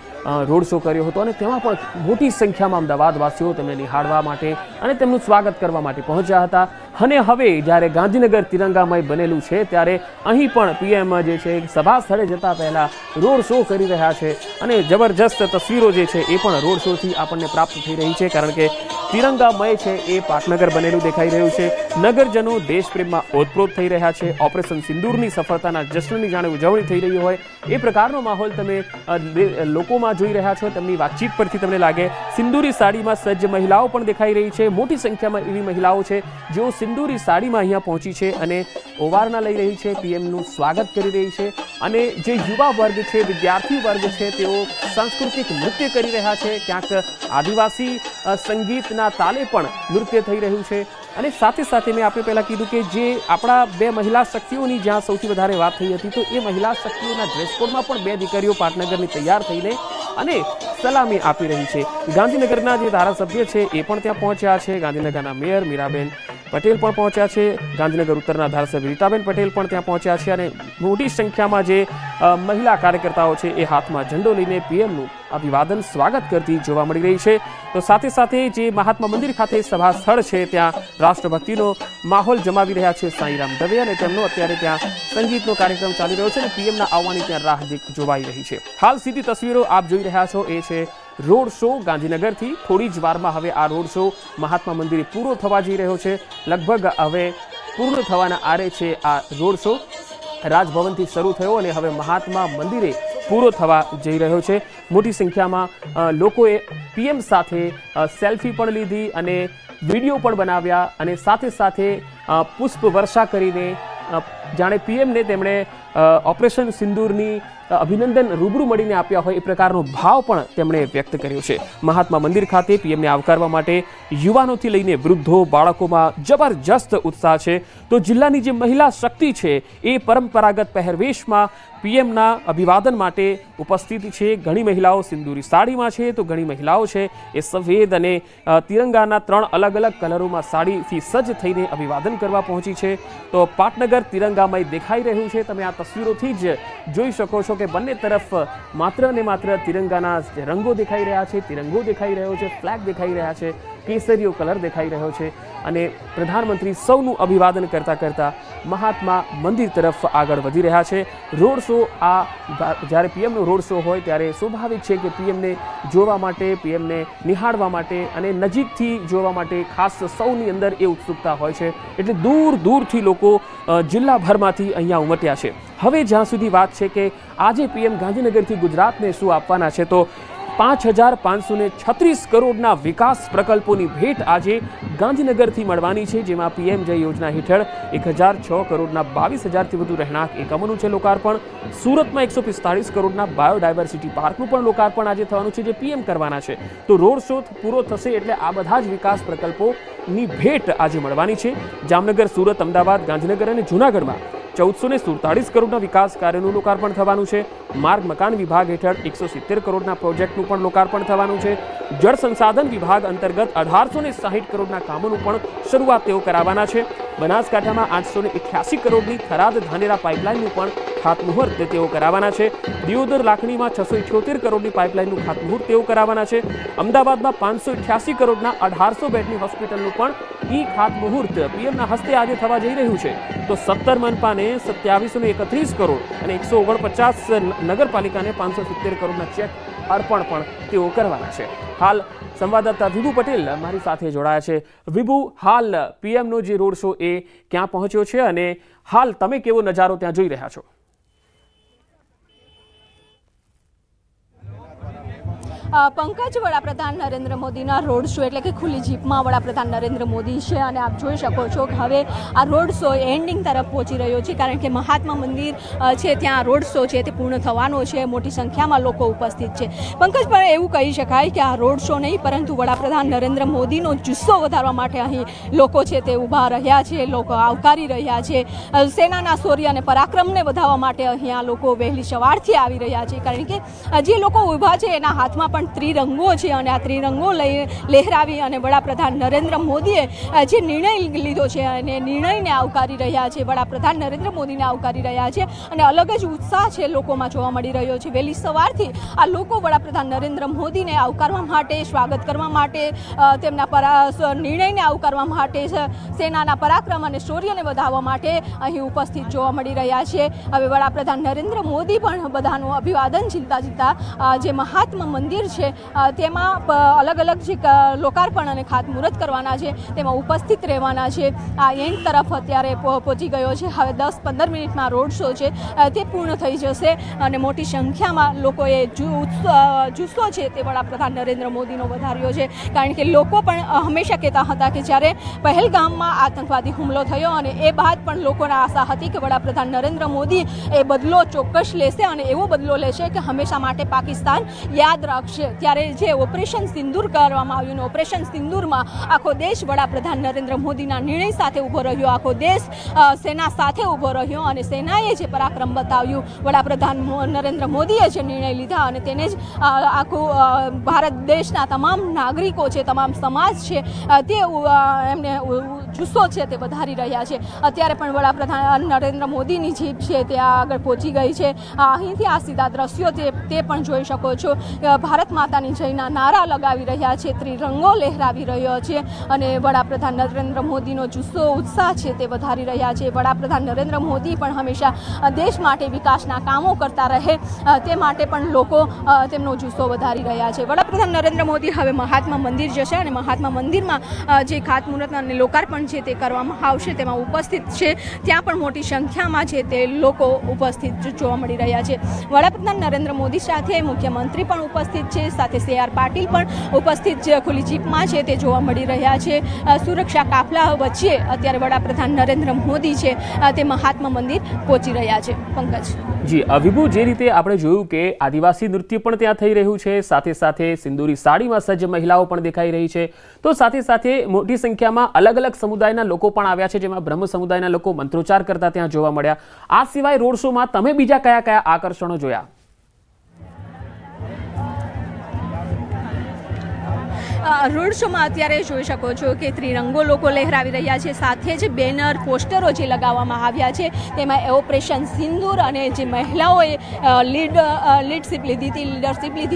રોડ શો કર્યો હતો, અને તેમાં પણ મોટી સંખ્યામાં અમદાવાદવાસીઓ તેમને નિહાળવા માટે અને તેમનું સ્વાગત કરવા માટે પહોંચ્યા હતા. અને હવે જ્યારે ગાંધીનગર તિરંગામય બનેલું છે ત્યારે અહીં પણ પીએમ જે છે સભા સ્થળે જતા પહેલા રોડ શો કરી રહ્યા છે. અને જબરજસ્ત તસવીરો જે છે એ પણ રોડ શોથી આપણને પ્રાપ્ત થઈ રહી છે, કારણ કે તિરંગામય છે એ પાટનગર બનેલું દેખાઈ રહ્યું છે. નગરજનો દેશપ્રેમમાં ઓતપ્રોત થઈ રહ્યા છે. ઓપરેશન સિંદૂરની સફળતાના જશ્નની જાણે ઉજવણી થઈ રહી હોય એ પ્રકારનો માહોલ તમે લોકોમાં જોઈ રહ્યા છો. તેમની વાતચીત પરથી તમને લાગે. સિંદૂરી સાડીમાં સજ્જ મહિલાઓ પણ દેખાઈ રહી છે. મોટી સંખ્યામાં એવી મહિલાઓ છે જેઓ સિંદૂરી સાડીમાં અહીંયા પહોંચી છે અને ઓવારણા લઈ રહી છે, પીએમનું સ્વાગત કરી રહી છે. અને જે યુવા વર્ગ છે, વિદ્યાર્થી વર્ગ છે, તેઓ સાંસ્કૃતિક નૃત્ય કરી રહ્યા છે. ક્યાંક આદિવાસી સંગીતના તાલે પણ નૃત્ય થઈ રહ્યું છે. અને સાથે સાથે મેં આપણે પહેલાં કીધું કે જે આપણા 2 મહિલા શક્તિઓની જ્યાં સૌથી વધારે વાત થઈ હતી, તો એ મહિલા શક્તિઓના ડ્રેસકોડમાં પણ 2 દીકરીઓ પાટનગરની તૈયાર થઈને અને સલામી આપી રહી છે. ગાંધીનગરના જે ધારાસભ્ય છે એ પણ ત્યાં પહોંચ્યા છે. ગાંધીનગરના મેયર મીરાબેન પટેલ પણ પહોંચ્યા છે. ગાંધીનગર ઉત્તરના ધારાસભ્ય રીટાબેન પટેલ પણ ત્યાં પહોંચ્યા છે. અને મોટી સંખ્યામાં જે મહિલા કાર્યકર્તાઓ છે એ હાથમાં ઝંડો લઈને પીએમનું અભિવાદન સ્વાગત કરતી જોવા મળી રહી છે. તો સાથે સાથે જે મહાત્મા મંદિર ખાતે સભા સ્થળ છે ત્યાં રાષ્ટ્રભક્તિનો માહોલ જમાવી રહ્યા છે સાંઈરામ દવે, અને તેમનો અત્યારે ત્યાં સંગીતનો કાર્યક્રમ ચાલી રહ્યો છે અને પીએમના આવવાની ત્યાં રાહ જોવાઈ રહી છે. હાલ સીધી તસવીરો આપ જોઈ રહ્યા છો એ છે રોડ શો ગાંધીનગરથી. થોડી જ વારમાં હવે આ રોડ શો મહાત્મા મંદિરે પૂરો થવા જઈ રહ્યો છે. લગભગ હવે પૂર્ણ થવાના આરે છે આ રોડ શો. રાજભવનથી શરૂ થયો અને હવે મહાત્મા મંદિરે પૂરો થવા જઈ રહ્યો છે. મોટી સંખ્યામાં લોકોએ પીએમ સાથે સેલ્ફી પણ લીધી અને વિડીયો પણ બનાવ્યા, અને સાથે સાથે પુષ્પ વર્ષા કરીને જાણે પીએમને તેમણે ઓપરેશન સિંદૂરની અભિનંદન રૂબરૂ મળીને આપ્યા હોય એ પ્રકારનો ભાવ પણ તેમણે વ્યક્ત કર્યો છે. મહાત્મા મંદિર ખાતે પીએમને આવકારવા માટે યુવાનોથી લઈને વૃદ્ધો, બાળકોમાં જબરજસ્ત ઉત્સાહ છે. તો જિલ્લાની જે મહિલા શક્તિ છે એ પરંપરાગત પહેરવેશમાં પીએમના અભિવાદન માટે ઉપસ્થિત છે. ઘણી મહિલાઓ સિંદૂરી સાડીમાં છે, તો ઘણી મહિલાઓ છે એ સફેદ અને તિરંગાના 3 અલગ અલગ કલરોમાં સાડીથી સજ્જ થઈને અભિવાદન કરવા પહોંચી છે. તો પાટનગર તિરંગામય દેખાઈ રહ્યું છે. તમે આ તસવીરોથી જ જોઈ શકો છો કે બંને તરફ માત્ર ને માત્ર તિરંગાના રંગો દેખાઈ રહ્યા છે, તિરંગો દેખાઈ રહ્યો છે, ફ્લેગ દેખાઈ રહ્યા છે. કેસરીયો કલર દેખાઈ રહ્યો છે અને પ્રધાનમંત્રી સૌનું અભિવાદન કરતા કરતા મહાત્મા મંદિર તરફ આગળ વધી રહ્યા છે. રોડ શો જ્યારે પીએમનો રોડ શો હોય ત્યારે સ્વાભાવિક છે કે પીએમને જોવા માટે, પીએમને નિહાળવા માટે અને નજીકથી જોવા માટે ખાસ સૌની અંદર એ ઉત્સુકતા હોય છે. એટલે દૂર દૂરથી લોકો જિલ્લાભરમાંથી અહીંયા ઉમટ્યા છે. હવે જ્યાં સુધી વાત છે કે આજે પીએમ ગાંધીનગરથી ગુજરાતને શું આપવાના છે, તો 5,536 કરોડના વિકાસ પ્રકલ્પોની ભેટ આજે ગાંધીનગરથી મળવાની છે, જેમાં પીએમ જય યોજના હેઠળ 1,006 કરોડના 22,000થી વધુ રહેણાંક એકમોનું છે લોકાર્પણ. સુરતમાં 145 કરોડના બાયોડાયવર્સિટી પાર્કનું પણ લોકાર્પણ આજે થવાનું છે, જે પીએમ કરવાના છે. તો રોડ શો પૂરો થશે એટલે આ બધા જ વિકાસ પ્રકલ્પોની ભેટ આજે મળવાની છે. જામનગર, સુરત, અમદાવાદ, ગાંધીનગર અને જૂનાગઢમાં 1447 કરોડના વિકાસ કાર્યોનું લોકાર્પણ થવાનું છે. માર્ગ મકાન વિભાગ હેઠળ 170 કરોડના પ્રોજેક્ટનું પણ લોકાર્પણ થવાનું છે. જળ સંસાધન વિભાગ અંતર્ગત 1860 કરોડના કામોનું પણ શરૂઆત તેઓ કરાવવાના છે. બનાસકાંઠામાં 888 કરોડની થરાદ ધાનેરા પાઇપલાઇનનું પણ ખાતમુહૂર્ત તેઓ કરાવવાના છે. દિયોદર લાખણીમાં 678 કરોડની પાઇપલાઇનનું ખાતમુહૂર્ત તેઓ કરાવવાના છે. અમદાવાદમાં 588 કરોડના 1800 બેડની હોસ્પિટલનું પણ ખાતમુહૂર્ત પીએમના હસ્તે આજે થવા જઈ રહ્યું છે. તો 17 મનપાને 2731 કરોડ અને 149 નગરપાલિકાને 570 કરોડના ચેક અર્પણ પણ તેઓ કરવાના છે. હાલ સંવાદદાતા વિભુ પટેલ મારી સાથે જોડાયા છે. વિભુ, હાલ પીએમનો જે રોડ શો એ ક્યાં પહોંચ્યો છે અને હાલ તમે કેવો નજારો ત્યાં જોઈ રહ્યા છો? પંકજ, વડાપ્રધાન નરેન્દ્ર મોદીના રોડ શો એટલે કે ખુલ્લી જીપમાં વડાપ્રધાન નરેન્દ્ર મોદી છે અને આપ જોઈ શકો છો કે હવે આ રોડ શો એન્ડિંગ તરફ પહોંચી રહ્યો છે, કારણ કે મહાત્મા મંદિર છે ત્યાં રોડ શો છે તે પૂર્ણ થવાનો છે. મોટી સંખ્યામાં લોકો ઉપસ્થિત છે. પંકજ, પણ એવું કહી શકાય કે આ રોડ શો નહીં પરંતુ વડાપ્રધાન નરેન્દ્ર મોદીનો જુસ્સો વધારવા માટે અહીં લોકો છે તે ઊભા રહ્યા છે, લોકો આવકારી રહ્યા છે. સેનાના શૌર્ય અને પરાક્રમને વધારવા માટે અહીંયા લોકો વહેલી સવારથી આવી રહ્યા છે, કારણ કે જે લોકો ઊભા છે એના હાથમાં પણ ત્રિરંગો છે અને આ ત્રિરંગો લઈ લહેરાવી અને વડાપ્રધાન નરેન્દ્ર મોદીએ જે નિર્ણય લીધો છે અને નિર્ણયને આવકારી રહ્યા છે. વડાપ્રધાન નરેન્દ્ર મોદીને આવકારી રહ્યા છે અને અલગ જ ઉત્સાહ છે લોકોમાં જોવા મળી રહ્યો છે. વહેલી સવારથી આ લોકો વડાપ્રધાન નરેન્દ્ર મોદીને આવકારવા માટે, સ્વાગત કરવા માટે, તેમના નિર્ણયને આવકારવા માટે, સેનાના પરાક્રમ અને શૌર્યને વધારવા માટે અહીં ઉપસ્થિત જોવા મળી રહ્યા છે. હવે વડાપ્રધાન નરેન્દ્ર મોદી પણ બધાનું અભિવાદન ઝીલતા ઝીલતા જે મહાત્મા મંદિર છે તેમાં અલગ અલગ જે લોકાર્પણ અને ખાતમુહૂર્ત કરવાના છે તેમાં ઉપસ્થિત રહેવાના છે. આ એન્ડ તરફ અત્યારે પહોંચી ગયો છે. હવે 10-15 મિનિટમાં રોડ શો છે તે પૂર્ણ થઈ જશે અને મોટી સંખ્યામાં લોકોએ જુસ્સો છે તે વડાપ્રધાન નરેન્દ્ર મોદીનો વધાર્યો છે, કારણ કે લોકો પણ હંમેશા કહેતા હતા કે જ્યારે પહેલગામમાં આતંકવાદી હુમલો થયો અને એ બાદ પણ લોકોને આશા હતી કે વડાપ્રધાન નરેન્દ્ર મોદી એ બદલો ચોક્કસ લેશે અને એવો બદલો લેશે કે હંમેશા માટે પાકિસ્તાન યાદ રાખશે. ત્યારે જે ઓપરેશન સિંદૂર કરવામાં આવ્યું ને ઓપરેશન સિંદૂરમાં આખો દેશ વડાપ્રધાન નરેન્દ્ર મોદીના નિર્ણય સાથે ઊભો રહ્યો, આખો દેશ સેના સાથે ઊભો રહ્યો અને સેનાએ જે પરાક્રમ બતાવ્યું, વડાપ્રધાન નરેન્દ્ર મોદીએ જે નિર્ણય લીધા અને તેને જ આખું ભારત દેશના તમામ નાગરિકો છે, તમામ સમાજ છે તે એમને જુસ્સો છે તે વધારી રહ્યા છે. અત્યારે પણ વડાપ્રધાન નરેન્દ્ર મોદીની જીપ છે તે આગળ પહોંચી ગઈ છે. અહીંથી આ સીધા દ્રશ્યો તે પણ જોઈ શકો છો. ભારત માતાની જયના નારા લગાવી રહ્યા છે, ત્રિરંગો લહેરાવી રહ્યો છે અને વડાપ્રધાન નરેન્દ્ર મોદીનો જુસ્સો, ઉત્સાહ છે તે વધારી રહ્યા છે. વડાપ્રધાન નરેન્દ્ર મોદી પણ હંમેશા દેશ માટે વિકાસના કામો કરતા રહે તે માટે પણ લોકો તેમનો જુસ્સો વધારી રહ્યા છે. વડાપ્રધાન નરેન્દ્ર મોદી હવે મહાત્મા મંદિર જશે અને મહાત્મા મંદિરમાં જે ખાતમુહૂર્ત અને લોકાર્પણ છે તે કરવામાં આવશે તેમાં ઉપસ્થિત છે. ત્યાં પણ મોટી સંખ્યામાં છે તે લોકો ઉપસ્થિત જોવા મળી રહ્યા છે. વડાપ્રધાન નરેન્દ્ર મોદી સાથે મુખ્યમંત્રી પણ ઉપસ્થિત છે, સાથે CR પાટીલ પણ ઉપસ્થિત છે. ખુલ્લી જીપમાં છે તે જોવા મળી રહ્યા છે. સુરક્ષા કાફલા વચ્ચે અત્યારે વડાપ્રધાન નરેન્દ્ર મોદી છે તે મહાત્મા મંદિર પહોંચી રહ્યા છે. પંકજ જી, વિભુ, જે રીતે આપણે જોયું કે આદિવાસી નૃત્ય પણ ત્યાં થઈ રહ્યું છે, સાથે સાથે સિંદૂરી સાડીમાં સજ્જ મહિલાઓ પણ દેખાઈ રહી છે, તો સાથે સાથે મોટી સંખ્યામાં અલગ અલગ સમુદાયના લોકો પણ આવ્યા છે, જેમાં બ્રહ્મ સમુદાયના લોકો મંત્રોચ્ચાર કરતા ત્યાં જોવા મળ્યા. આ સિવાય રોડ શોમાં તમે બીજા કયા કયા આકર્ષણો જોયા? રોડ શોમાં અત્યારે જોઈ શકો છો કે ત્રિરંગો લોકો લહેરાવી રહ્યા છે, સાથે જ બેનર પોસ્ટરો જે લગાવવામાં આવ્યા છે તેમાં ઓપરેશન સિંદૂર અને જે મહિલાઓએ લીડરશિપ લીધી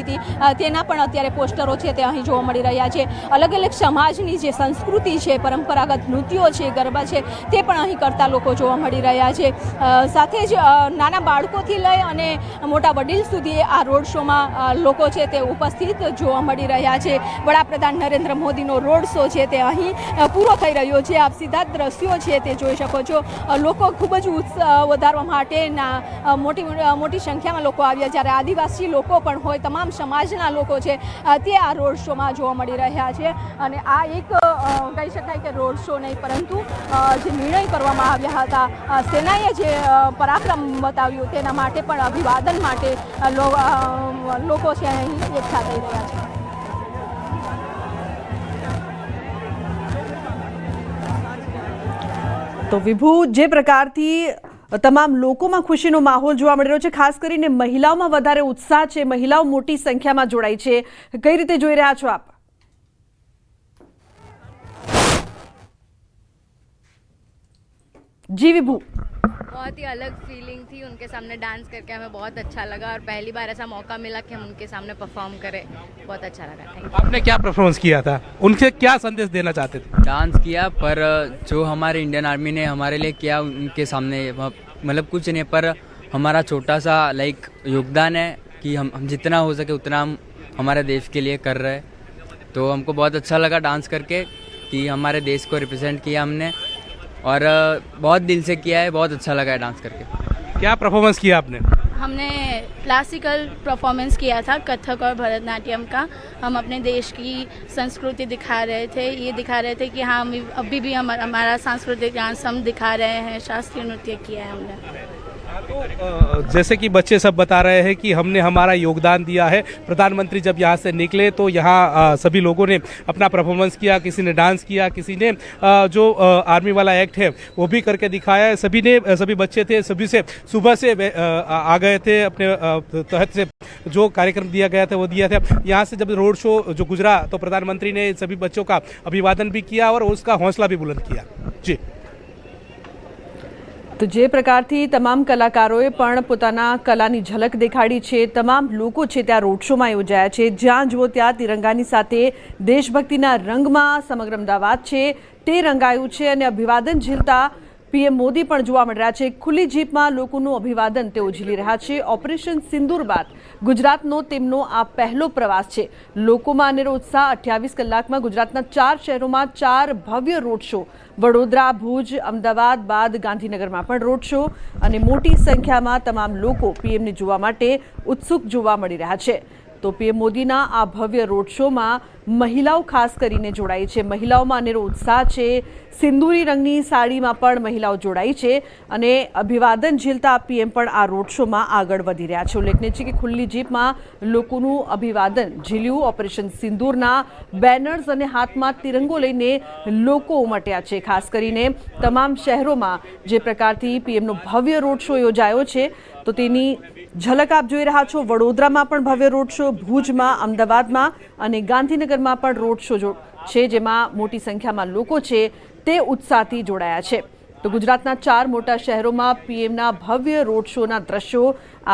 હતી તેના પણ અત્યારે પોસ્ટરો છે તે અહીં જોવા મળી રહ્યા છે. અલગ અલગ સમાજની જે સંસ્કૃતિ છે, પરંપરાગત નૃત્યો છે, ગરબા છે તે પણ અહીં કરતા લોકો જોવા મળી રહ્યા છે. સાથે જ નાના બાળકોથી લઈ અને મોટા વડીલ સુધી આ રોડ શોમાં લોકો છે તે ઉપસ્થિત જોવા મળી રહ્યા છે. વડાપ્રધાન નરેન્દ્ર મોદીનો રોડ શો છે તે અહીં પૂરો થઈ રહ્યો છે. આપ સીધા દ્રશ્યો છે તે જોઈ શકો છો. લોકો ખૂબ જ ઉત્સાહ વધારવા માટેના મોટી સંખ્યામાં લોકો આવ્યા, જ્યારે આદિવાસી લોકો પણ હોય, તમામ સમાજના લોકો છે તે આ રોડ શોમાં જોવા મળી રહ્યા છે. અને આ એક કહી શકાય કે રોડ શો નહીં, પરંતુ જે નિર્ણય કરવામાં આવ્યા હતા, સેનાએ જે પરાક્રમ બતાવ્યું તેના માટે પણ અભિવાદન માટે લોકો છે અહીં એકઠા થઈ રહ્યા છે. તો વિભુ, જે પ્રકારથી તમામ લોકોમાં ખુશીનો માહોલ જોવા મળી રહ્યો છે, ખાસ કરીને મહિલાઓમાં વધારે ઉત્સાહ છે, મહિલાઓ મોટી સંખ્યામાં જોડાઈ છે, કઈ રીતે જોઈ રહ્યા છો આપ? जी विभू, बहुत ही अलग फीलिंग थी उनके सामने डांस करके, हमें बहुत अच्छा लगा और पहली बार ऐसा मौका मिला कि हम उनके सामने परफॉर्म करें, बहुत अच्छा लगा. Thank you. आपने क्या परफॉर्मेंस किया था, उनसे क्या संदेश देना चाहते थे? डांस किया, पर जो हमारे इंडियन आर्मी ने हमारे लिए किया उनके सामने मतलब कुछ नहीं, पर हमारा छोटा सा लाइक योगदान है कि हम जितना हो सके उतना हम हमारे देश के लिए कर रहे हैं. तो हमको बहुत अच्छा लगा डांस करके कि हमारे देश को रिप्रेजेंट किया हमने और बहुत दिल से किया है. बहुत अच्छा लगा है डांस करके. क्या परफॉर्मेंस किया आपने? हमने क्लासिकल परफॉर्मेंस किया था, कथक और भरतनाट्यम का. हम अपने देश की संस्कृति दिखा रहे थे, ये दिखा रहे थे कि हाँ अभी भी हमारा सांस्कृतिक डांस हम दिखा रहे हैं. शास्त्रीय नृत्य किया है हमने. तो जैसे कि बच्चे सब बता रहे हैं कि हमने हमारा योगदान दिया है. प्रधानमंत्री जब यहाँ से निकले तो यहाँ सभी लोगों ने अपना परफॉर्मेंस किया, किसी ने डांस किया, किसी ने जो आर्मी वाला एक्ट है वो भी करके दिखाया है. सभी बच्चे थे, सभी से सुबह से आ गए थे, अपने तहत से जो कार्यक्रम दिया गया था वो दिया था. यहाँ से जब रोड शो जो गुजरा तो प्रधानमंत्री ने सभी बच्चों का अभिवादन भी किया और उसका हौसला भी बुलंद किया. जी, તો જે પ્રકારથી તમામ કલાકારોએ પણ પોતાના કલાની ઝલક દેખાડી છે, તમામ લોકો છે ત્યાં રોડ શોમાં યોજાયા છે, જ્યાં જુઓ ત્યાં તિરંગાની સાથે દેશભક્તિના રંગમાં સમગ્ર અમદાવાદ છે તે રંગાયું છે અને અભિવાદન ઝીલતા પીએમ મોદી પણ જોવા મળી રહ્યા છે. ખુલ્લી જીપમાં લોકોનું અભિવાદન તેઓ ઝીલી રહ્યા છે. ઓપરેશન સિંદૂર બાદ ગુજરાતનો તેમનો આ પહેલો પ્રવાસ છે. લોકોમાં અનેરો ઉત્સાહ. 28 કલાકમાં ગુજરાતના 4 શહેરોમાં 4 ભવ્ય રોડ શો, વડોદરા, ભુજ, અમદાવાદ બાદ ગાંધીનગરમાં પણ રોડ શો અને મોટી સંખ્યામાં તમામ લોકો પીએમને જોવા માટે ઉત્સુક જોવા મળી રહ્યા છે. તો પીએમ મોદીના આ ભવ્ય રોડ શોમાં મહિલાઓ ખાસ કરીને જોડાઈ છે. મહિલાઓમાં અનેરો ઉત્સાહ છે. સિંદૂરી રંગની સાડીમાં પણ મહિલાઓ જોડાઈ છે અને અભિવાદન ઝીલતા પીએમ પણ આ રોડ શોમાં આગળ વધી રહ્યા છે. ઉલ્લેખનીય છે કે ખુલ્લી જીપમાં લોકોનું અભિવાદન ઝીલ્યું. ઓપરેશન સિંદૂરના બેનર્સ અને હાથમાં તિરંગો લઈને લોકો ઉમટ્યા છે. ખાસ કરીને તમામ શહેરોમાં જે પ્રકારથી પીએમનો ભવ્ય રોડ શો યોજાયો છે તો તેની ઝલક આપ જોઈ રહ્યા છો. વડોદરામાં પણ ભવ્ય રોડ શો, ભુજમાં, અમદાવાદમાં અને ગાંધીનગરમાં પણ રોડ શો છે, જેમાં મોટી સંખ્યામાં લોકો છે તે ઉત્સાહથી જોડાયા છે. તો ગુજરાતના 4 મોટા શહેરોમાં પીએમના ભવ્ય રોડ શોના દ્રશ્યો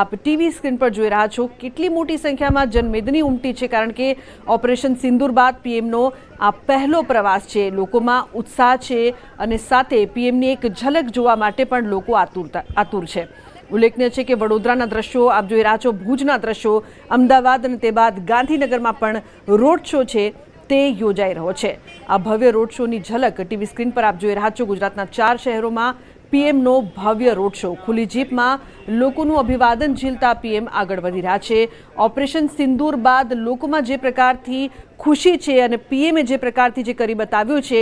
આપ ટીવી સ્ક્રીન પર જોઈ રહ્યા છો. કેટલી મોટી સંખ્યામાં જનમેદની ઉમટી છે, કારણ કે ઓપરેશન સિંદૂર બાદ પીએમનો આ પહેલો પ્રવાસ છે. લોકોમાં ઉત્સાહ છે અને સાથે પીએમની એક ઝલક જોવા માટે પણ લોકો આતુર છે. ઉલ્લેખનીય છે કે વડોદરાના દ્રશ્યો આપ જોઈ રહ્યા છો, ભુજના દ્રશ્યો, અમદાવાદ અને તે બાદ ગાંધીનગરમાં પણ રોડ શો છે તે યોજાઈ રહ્યો છે. આ ભવ્ય રોડ શોની ઝલક ટીવી સ્ક્રીન પર આપ જોઈ રહ્યા છો. ગુજરાતના 4 શહેરોમાં પીએમનો ભવ્ય રોડ શો. ખુલ્લી જીપમાં લોકોનું અભિવાદન ઝીલતા પીએમ આગળ વધી રહ્યા છે. ઓપરેશન સિંદૂર બાદ લોકોમાં જે પ્રકારથી ખુશી છે અને પીએમે જે પ્રકારથી જે કરી બતાવ્યું છે,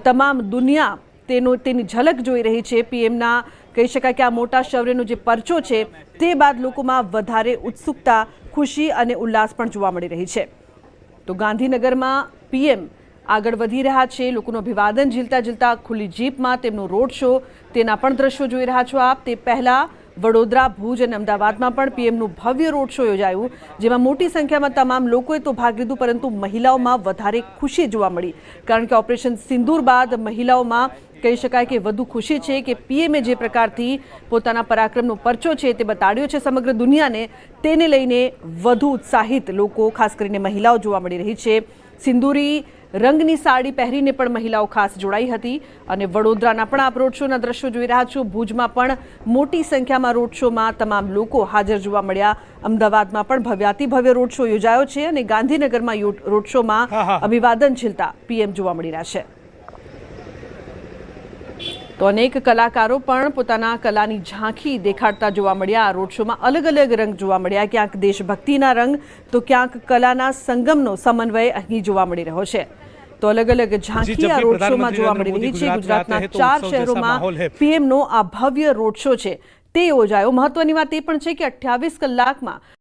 તમામ દુનિયા તેની ઝલક જોઈ રહી છે. પીએમના કહી શકાય કે આ મોટા શૌર્યનો જે પરચો છે તે બાદ લોકોમાં વધારે ઉત્સુકતા, ખુશી અને ઉલ્લાસ પણ જોવા મળી રહી છે. તો ગાંધીનગરમાં પીએમ આગળ વધી રહ્યા છે. લોકોનું અભિવાદન ઝીલતા ખુલ્લી જીપમાં તેમનો રોડ શો, તેના પણ દ્રશ્યો જોઈ રહ્યા છો આપ. તે પહેલાં વડોદરા, ભુજ અને અમદાવાદમાં પણ પીએમનું ભવ્ય રોડ શો યોજાયું, જેમાં મોટી સંખ્યામાં તમામ લોકોએ તો ભાગ લીધો, પરંતુ મહિલાઓમાં વધારે ખુશી જોવા મળી, કારણ કે ઓપરેશન સિંદૂર બાદ મહિલાઓમાં કહી શકાય કે વધુ ખુશી છે કે પીએમએ જે પ્રકારથી પોતાના પરાક્રમનો પરચો છે તે બતાડ્યો છે સમગ્ર દુનિયાને, તેને લઈને વધુ ઉત્સાહિત લોકો, ખાસ કરીને મહિલાઓ જોવા મળી રહી છે. સિંદૂરી રંગની સાડી પહેરીને પણ મહિલાઓ ખાસ જોડાઈ હતી અને વડોદરાના પણ આપ રોડ શોના દ્રશ્યો જોઈ રહ્યા છો. ભુજમાં પણ મોટી સંખ્યામાં રોડ શોમાં તમામ લોકો હાજર જોવા મળ્યા. અમદાવાદમાં પણ ભવ્યાતિભવ્ય રોડ શો યોજાયો છે અને ગાંધીનગરમાં રોડ શોમાં અભિવાદન ઝીલતા પીએમ જોવા મળી રહ્યા છે. તો અનેક કલાકારો પણ પોતાના કલાની ઝાંખી દેખાડતા જોવા મળ્યા. આ રોડ શોમાં અલગ અલગ રંગ જોવા મળ્યા, ક્યાંક દેશભક્તિના રંગ તો ક્યાંક કલાના સંગમનો સમન્વય અહીં જોવા મળી રહ્યો છે. તો અલગ અલગ ઝાંખી આ રોડ શોમાં જોવા મળી રહી છે. ગુજરાતના 4 શહેરોમાં પીએમનો આ ભવ્ય રોડ શો છે તે યોજાયો. મહત્વની વાત એ પણ છે કે 28 કલાકમાં